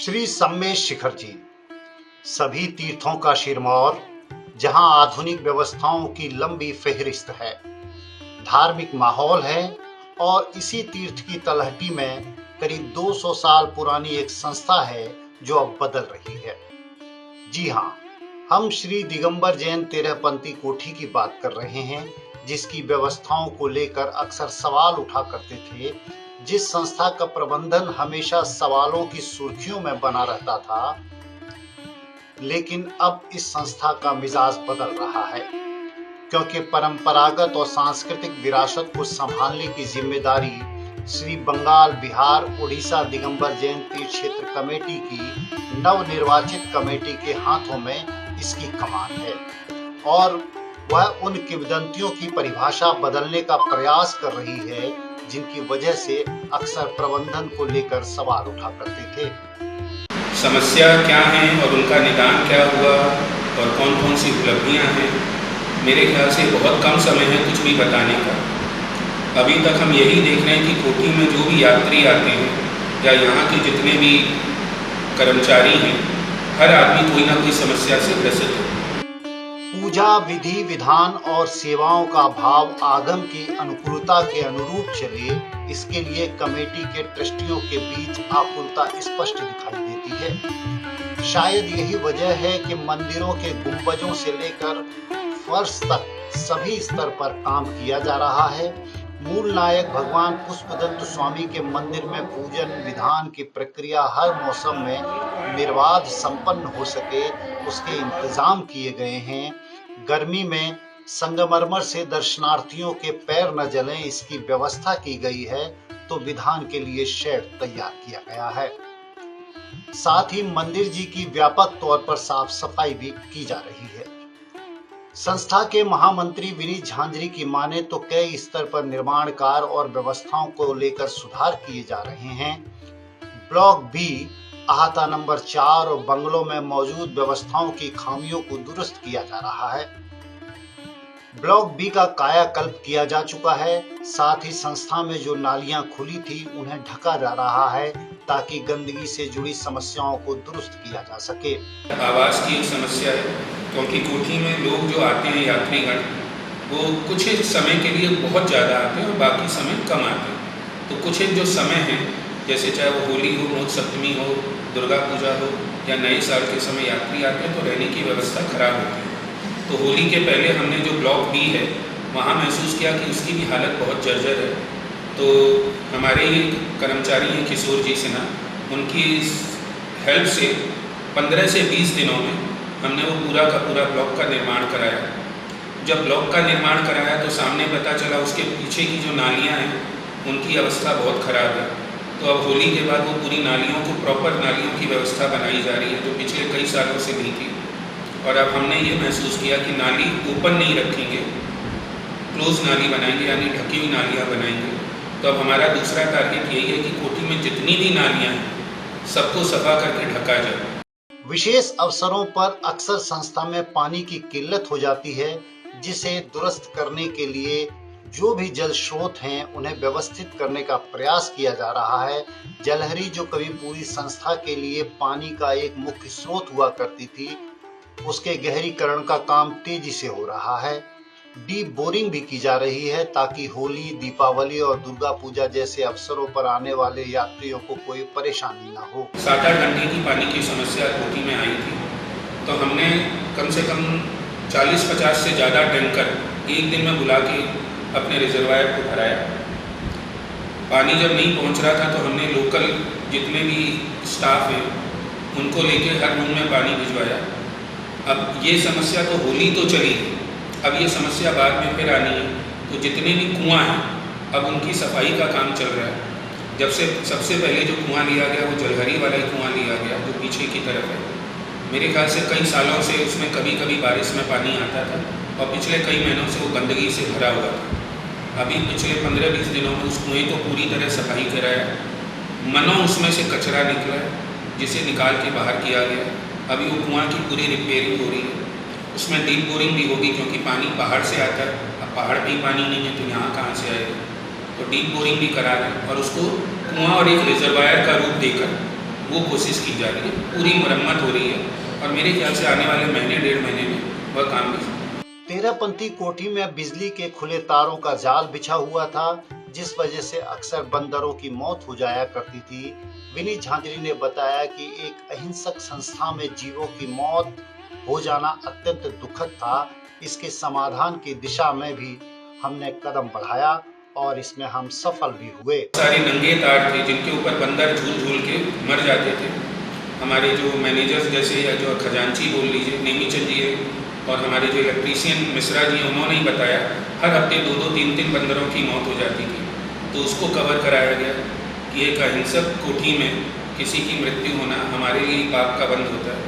श्री सम्मेश शिखर जी सभी तीर्थों का सिरमौर, जहां आधुनिक व्यवस्थाओं की लंबी फेहरिस्त है, धार्मिक माहौल है और इसी तीर्थ की तलहटी में करीब 200 साल पुरानी एक संस्था है जो अब बदल रही है। जी हाँ, हम श्री दिगंबर जैन तेरहपंथी कोठी की बात कर रहे हैं, जिसकी व्यवस्थाओं को लेकर अक्सर सवाल उठा करते थे। जिस संस्था का प्रबंधन हमेशा सवालों की सुर्खियों में बना रहता था, लेकिन अब इस संस्था का मिजाज बदल रहा है, क्योंकि परंपरागत और सांस्कृतिक विरासत को संभालने की जिम्मेदारी श्री बंगाल, बिहार, उड़ीसा दिगंबर जैन तीर्थ क्षेत्र कमेटी की नवनिर्वाचित कमेटी के हाथों में इसकी कमान है और वह उन किंवदंतियों की परिभाषा बदलने का प्रयास कर रही है जिनकी वजह से अक्सर प्रबंधन को लेकर सवाल उठा करते थे। समस्या क्या है और उनका निदान क्या हुआ और कौन कौन सी उपलब्धियां हैं, मेरे ख्याल से बहुत कम समय है कुछ भी बताने का। अभी तक हम यही देख रहे हैं कि कोठी में जो भी यात्री आते हैं या यहाँ के जितने भी कर्मचारी हैं, हर आदमी कोई ना कोई समस्या से ग्रसित है। पूजा विधि विधान और सेवाओं का भाव आगम की अनुकूलता के अनुरूप चले, इसके लिए कमेटी के ट्रस्टियों के बीच आकुलता स्पष्ट दिखाई देती है। शायद यही वजह है कि मंदिरों के गुंबजों से लेकर फर्श तक सभी स्तर पर काम किया जा रहा है। मूल नायक भगवान पुष्पदंत स्वामी के मंदिर में पूजन विधान की प्रक्रिया हर मौसम में निर्बाध संपन्न हो सके, उसके इंतजाम किए गए हैं। गर्मी में संगमरमर से दर्शनार्थियों के पैर न जलें, इसकी व्यवस्था की गई है, तो विधान के लिए शेड तैयार किया गया है। साथ ही मंदिर जी की व्यापक तौर पर साफ सफाई भी की जा रही है। संस्था के महामंत्री विनीत झांझरी की माने तो कई स्तर पर निर्माण कार्य और व्यवस्थाओं को लेकर सुधार किए जा रहे हैं। ब्लॉक बी, अहाता नंबर 4 और बंगलों में मौजूद व्यवस्थाओं की खामियों को दुरुस्त किया जा रहा है। ब्लॉक बी का कायाकल्प किया जा चुका है। साथ ही संस्था में जो नालियां खुली थी उन्हें ढका जा रहा है ताकि गंदगी से जुड़ी समस्याओं को दुरुस्त किया जा सके। आवास की एक समस्या है, क्योंकि कोठी में लोग जो आते हैं यात्रीगण, वो कुछ एक समय के लिए बहुत ज़्यादा आते हैं और बाकी समय कम आते हैं। तो कुछ एक जो समय है, जैसे चाहे वो होली हो, मोक्ष सप्तमी हो, दुर्गा पूजा हो या नए साल के समय यात्री आते हैं तो रहने की व्यवस्था खराब होती है। तो होली के पहले हमने जो ब्लॉक बी है वहाँ महसूस किया कि उसकी भी हालत बहुत जर्जर है। तो हमारे ही कर्मचारी हैं किशोर जी सिन्हा, उनकी हेल्प से 15 से 20 दिनों में हमने वो पूरा का पूरा ब्लॉक का निर्माण कराया। जब ब्लॉक का निर्माण कराया तो सामने पता चला उसके पीछे की जो नालियाँ हैं उनकी अवस्था बहुत ख़राब है। तो अब होली के बाद वो पूरी नालियों को प्रॉपर नालियों की व्यवस्था बनाई जा रही है जो पिछले कई सालों से नहीं थी। और अब हमने ये महसूस किया कि नाली ओपन नहीं रखेंगे, क्लोज नाली बनाएंगे, यानी ढकी हुई नालियाँ बनाएंगे। तो अब हमारा दूसरा टारगेट यही है कि कोठी में जितनी भी नालियाँ हैं सबको सफा करके ढका जाए। विशेष अवसरों पर अक्सर संस्था में पानी की किल्लत हो जाती है, जिसे दुरुस्त करने के लिए जो भी जल स्रोत हैं उन्हें व्यवस्थित करने का प्रयास किया जा रहा है। जलहरी जो कभी पूरी संस्था के लिए पानी का एक मुख्य स्रोत हुआ करती थी, उसके गहरीकरण का काम तेजी से हो रहा है। डीप बोरिंग भी की जा रही है ताकि होली, दीपावली और दुर्गा पूजा जैसे अवसरों पर आने वाले यात्रियों को कोई परेशानी न हो। 7-8 घंटे की पानी की समस्या कोठी में आई थी, तो हमने कम से कम 40-50 से ज़्यादा टैंकर एक दिन में बुला के अपने रिजर्वायर को भराया। पानी जब नहीं पहुंच रहा था तो हमने लोकल जितने भी स्टाफ हैं उनको लेके हर रूम में पानी भिजवाया। अब ये समस्या तो होली तो चली, अब ये समस्या बाद में फिर आनी है। तो जितने भी कुआं हैं अब उनकी सफाई का काम चल रहा है। जब से सबसे पहले जो कुआं लिया गया वो जलहरी वाला ही कुआं लिया गया जो पीछे की तरफ है। मेरे ख्याल से कई सालों से उसमें कभी कभी बारिश में पानी आता था और पिछले कई महीनों से वो गंदगी से भरा हुआ था। अभी पिछले 15-20 दिनों में उस कुएँ को पूरी तरह सफाई कराया, मनो उसमें से कचरा निकला जिसे निकाल के बाहर किया गया। अभी वो कुआं की पूरी रिपेयरिंग हो रही है। उसमें डीप बोरिंग भी होगी क्योंकि पानी पहाड़ से आता है, अब पहाड़ पे ही पानी नहीं है तो यहाँ कहाँ से आएगा। तो डीप बोरिंग भी करा रहे हैं और उसको कुआं और एक रिजर्वायर का रूप देकर वो कोशिश की जा रही है, पूरी मरम्मत हो रही है और मेरे ख्याल से आने वाले महीने 1.5 महीने में वह काम भी। तेरहपंथी कोठी में बिजली के खुले तारों का जाल बिछा हुआ था, जिस वजह से अक्सर बंदरों की मौत हो जाया करती थी। विनीत झांझरी ने बताया कि एक अहिंसक संस्था में जीवों की मौत हो जाना अत्यंत दुखद था। इसके समाधान की दिशा में भी हमने कदम बढ़ाया और इसमें हम सफल भी हुए। सारे नंगे तार थे जिनके ऊपर बंदर झूल झूल के मर जाते थे। हमारे जो मैनेजर्स जैसे या जो खजांची बोल लीजिए, नेमीचंद जी है, और हमारे जो इलेक्ट्रीशियन मिश्रा जी हैं, उन्होंने ही बताया हर हफ्ते 2-2, 3-3 बंदरों की मौत हो जाती थी। तो उसको कवर कराया गया कि एक अहिंसक कोठी में किसी की मृत्यु होना हमारे लिए पाप का बंद होता है,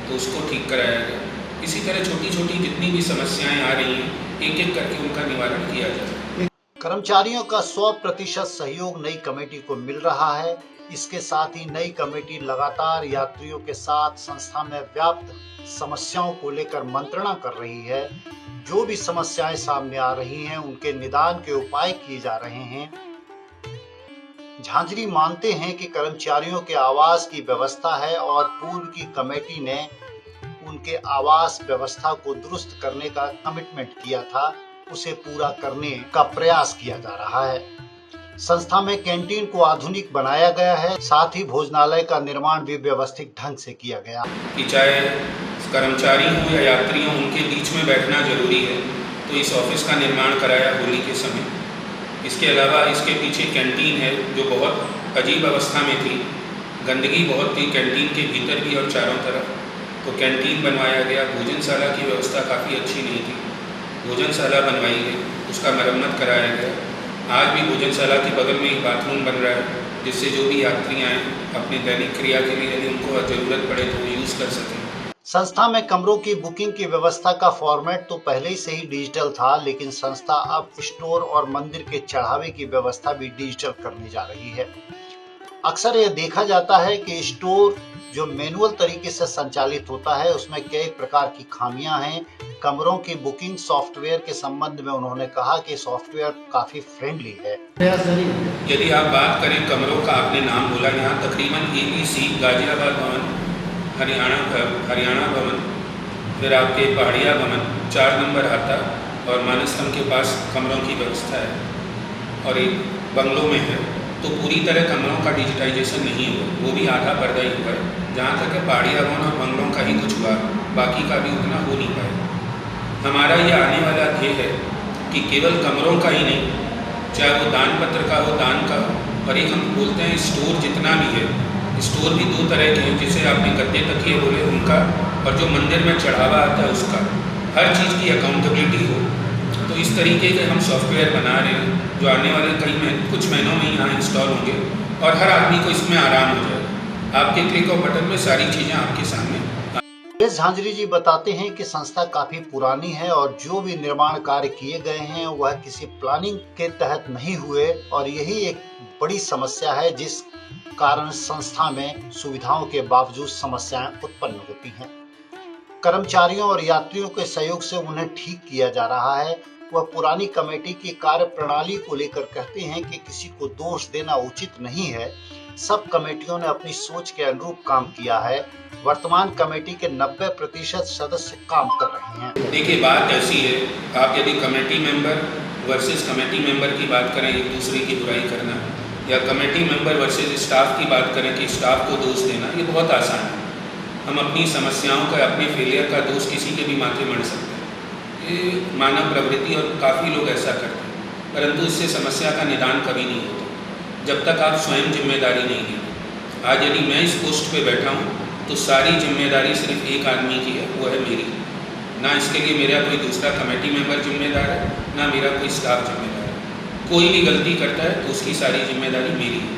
तो उसको ठीक कराया गया। इसी तरह छोटी छोटी जितनी भी समस्याएं आ रही हैं, एक एक करके उनका निवारण किया जाए। कर्मचारियों का 100% सहयोग नई कमेटी को मिल रहा है। इसके साथ ही नई कमेटी लगातार यात्रियों के साथ संस्था में व्याप्त समस्याओं को लेकर मंत्रणा कर रही है। जो भी समस्याएं सामने आ रही हैं, उनके निदान के उपाय किए जा रहे हैं। झांझरी मानते हैं कि कर्मचारियों के आवास की व्यवस्था है और पूर्व की कमेटी ने उनके आवास व्यवस्था को दुरुस्त करने का कमिटमेंट किया था, उसे पूरा करने का प्रयास किया जा रहा है। संस्था में कैंटीन को आधुनिक बनाया गया है, साथ ही भोजनालय का निर्माण भी व्यवस्थित ढंग से किया गया कि चाहे कर्मचारी हों या यात्री हों, उनके बीच में बैठना जरूरी है, तो इस ऑफिस का निर्माण कराया होली के समय। इसके अलावा इसके पीछे कैंटीन है जो बहुत अजीब अवस्था में थी, गंदगी बहुत थी कैंटीन के भीतर भी और चारों तरफ, तो कैंटीन बनवाया गया। भोजनशाला की व्यवस्था काफ़ी अच्छी नहीं थी, भोजनशाला बनवाई गई, उसका मरम्मत कराया गया। आज भी भोजनशाला के बगल में एक बाथरूम बन रहा है, जिससे जो भी यात्री आए अपनी दैनिक क्रिया के लिए यदि उनको ज़रूरत पड़े तो वो यूज़ कर सकें। संस्था में कमरों की बुकिंग की व्यवस्था का फॉर्मेट तो पहले से ही डिजिटल था, लेकिन संस्था अब स्टोर और मंदिर के चढ़ावे की व्यवस्था भी डिजिटल करने जा रही है। अक्सर यह देखा जाता है कि स्टोर जो मैनुअल तरीके से संचालित होता है, उसमें कई प्रकार की खामियां हैं। कमरों की बुकिंग सॉफ्टवेयर के संबंध में उन्होंने कहा कि सॉफ्टवेयर काफी फ्रेंडली है। यदि आप बात करें कमरों का, आपने नाम बोला, यहाँ तकरीबन ABC गाजियाबाद भवन, हरियाणा भवन, फिर आपके पहाड़िया भवन 4 नंबर आता और मानस्तंभ के पास कमरों की व्यवस्था है और एक बंगलों में है। तो पूरी तरह कमरों का डिजिटाइजेशन नहीं हुआ, वो भी आधा पर्दा ही हुआ है। जहाँ तक है पहाड़िया भवन और बंगलों का ही कुछ हुआ, बाकी का भी उतना हो नहीं पाया। हमारा ये आने वाला ध्येय है कि केवल कमरों का ही नहीं, चाहे वो दान पत्र का हो, दान का हो, और एक हम बोलते हैं स्टोर जितना भी है, स्टोर भी 2 तरह के हैं, जिसे आपने गद्दे तकिए बोले उनका, और जो मंदिर में चढ़ावा आता है उसका, हर चीज़ की अकाउंटेबिलिटी हो। तो इस तरीके के हम सॉफ्टवेयर बना रहे हैं जो आने वाले कुछ महीनों में यहाँ इंस्टॉल होंगे और हर आदमी को इसमें आराम हो जाएगा। आपके क्लिक ऑफ बटन में सारी चीज़ें आपके सामने। झांझरी जी बताते हैं कि संस्था काफी पुरानी है और जो भी निर्माण कार्य किए गए हैं वह किसी प्लानिंग के तहत नहीं हुए, और यही एक बड़ी समस्या है जिस कारण संस्था में सुविधाओं के बावजूद समस्याएं उत्पन्न होती हैं। कर्मचारियों और यात्रियों के सहयोग से उन्हें ठीक किया जा रहा है। वह पुरानी कमेटी की कार्य प्रणाली को लेकर कहते हैं कि किसी को दोष देना उचित नहीं है। सब कमेटियों ने अपनी सोच के अनुरूप काम किया है। वर्तमान कमेटी के 90% सदस्य काम कर रहे हैं। देखिए, बात ऐसी है, आप यदि committee member versus committee member की बात करें, एक दूसरे की बुराई करना, या कमेटी मेंबर वर्सेस स्टाफ की बात करें कि स्टाफ को दोष देना, ये बहुत आसान है। हम अपनी समस्याओं का, अपने फेलियर का दोष किसी के भी माथे मढ़ सकते हैं, ये मानव प्रवृत्ति और काफ़ी लोग ऐसा करते हैं, परंतु इससे समस्या का निदान कभी नहीं होता जब तक आप स्वयं जिम्मेदारी नहीं लेंगे। आज यदि मैं इस पोस्ट पे बैठा हूँ तो सारी जिम्मेदारी सिर्फ एक आदमी की है, वो है मेरी। ना इसके लिए मेरा कोई दूसरा कमेटी मेंबर जिम्मेदार है, ना मेरा कोई स्टाफ जिम्मेदार है। कोई भी गलती करता है तो उसकी सारी जिम्मेदारी मेरी है।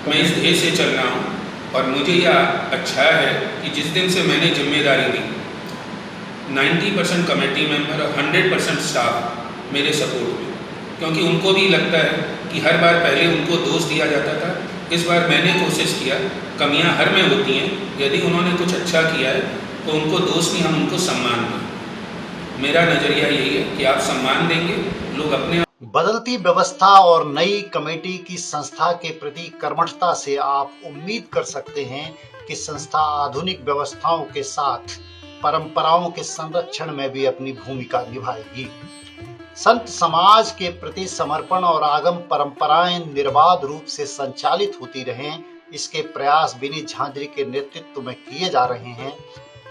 मैं इस ध्येय से चल रहा हूँ और मुझे यह अच्छा है कि जिस दिन से मैंने जिम्मेदारी ली, 90% कमेटी मेंबर और 100% स्टाफ मेरे सपोर्ट में, क्योंकि उनको भी लगता है कि हर बार पहले उनको दोष दिया जाता था, इस बार मैंने कोशिश किया, कमियां हर में होती हैं, यदि उन्होंने कुछ अच्छा किया है तो उनको दोष नहीं, हम उनको सम्मान दें। मेरा नज़रिया यही है कि आप सम्मान देंगे, लोग अपने बदलती व्यवस्था और नई कमेटी की संस्था के प्रति कर्मठता से आप उम्मीद कर सकते हैं कि संस्था आधुनिक व्यवस्थाओं के साथ परंपराओं के संरक्षण में भी अपनी भूमिका निभाएगी। संत समाज के प्रति समर्पण और आगम परंपराएं निर्बाध रूप से संचालित होती रहें, इसके प्रयास विनीत झांझरी के नेतृत्व में किए जा रहे हैं।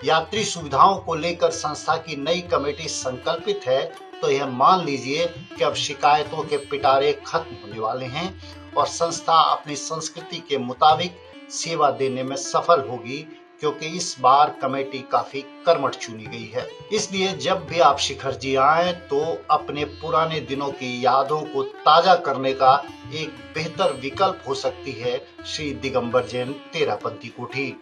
यात्री सुविधाओं को लेकर संस्था की नई कमेटी संकल्पित है, तो यह मान लीजिए कि अब शिकायतों के पिटारे खत्म होने वाले हैं और संस्था अपनी संस्कृति के मुताबिक सेवा देने में सफल होगी, क्योंकि इस बार कमेटी काफी कर्मठ चुनी गई है। इसलिए जब भी आप शिखर जी आए तो अपने पुराने दिनों की यादों को ताजा करने का एक बेहतर विकल्प हो सकती है श्री दिगंबर जैन तेरापंथी कोठी।